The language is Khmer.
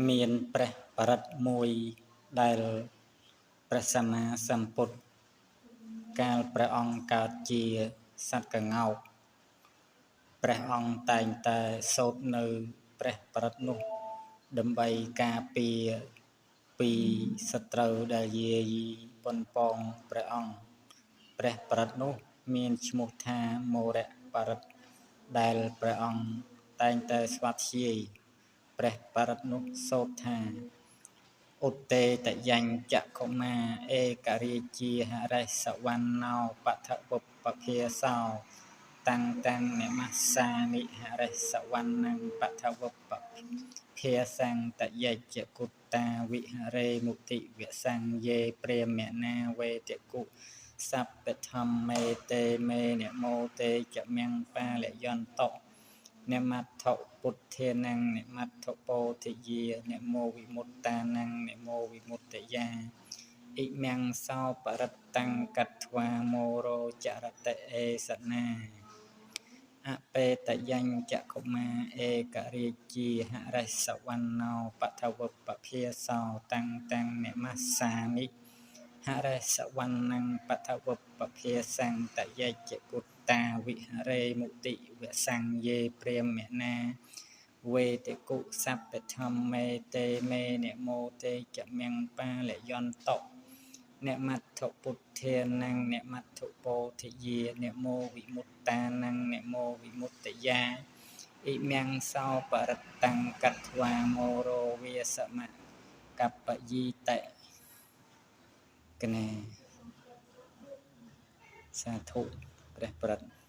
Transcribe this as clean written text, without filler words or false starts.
មានព្រះបរិត្តមួយដែលព្រះសម្មាសម្ពុទ្ធកាលព្រះអង្គកើតជាសត្វក្ងោកព្រះអង្គតែងតែសូត្រនៅព្រះបរិត្តនោះដើម្បីការពារពីសត្រូវដែលយាយីប៉ុនប៉ងព្រះអង្គព្រះបរិត្តនោះមានឈ្មោះថាមោរៈបរិត្តដែលព្រះអង្គតែងតែស្វាធ្យាយព្រះបរិត្តនោះសូត្រថាឧតេតយញ្ចកុមាឯករាជាហរិសវណ្ណោបថវុបភាសោតាំងតាំងនមស្សាមិហរិសវណ្ណបថវុបភាសង្តយច្ចគុត្តាវិហរេមុតិវសង្យេព្រាមណាវេតគុសព្ពធម្មេតេមេនមោតេចមៀងបាលយន្តោនមត្ថពុទ្ធានំនមត្ថពោធិយានមោវិមុត្តានំនមោវិមុត្តយាអ៊ិមង្សោបរិត្តង្កត្វាមោរោចរតេអេសនាអបេតយញ្ចកុមាឯករាជាហរិសវណ្ណោបថវុបភាសោតាំងតាំងនមស្សាមិហរិសវណ្ណបថវុបភាសង្តយច្ចគុត្តាវិហរេមុតិវសង្យេព្រាមណាវេតគុសព្ពធម្មេតេមេនមោតេចមៀងបាលយន្តោនមត្ថពុទ្ធានំនមត្ថពោធិយានមោវិមុត្តានំនមោវិមុត្តយាអ៊ិមង្សោបរិត្តង្កត្វាមោរោវាសមកប្បយីតេកណែសាធុព្រះបរិត្ត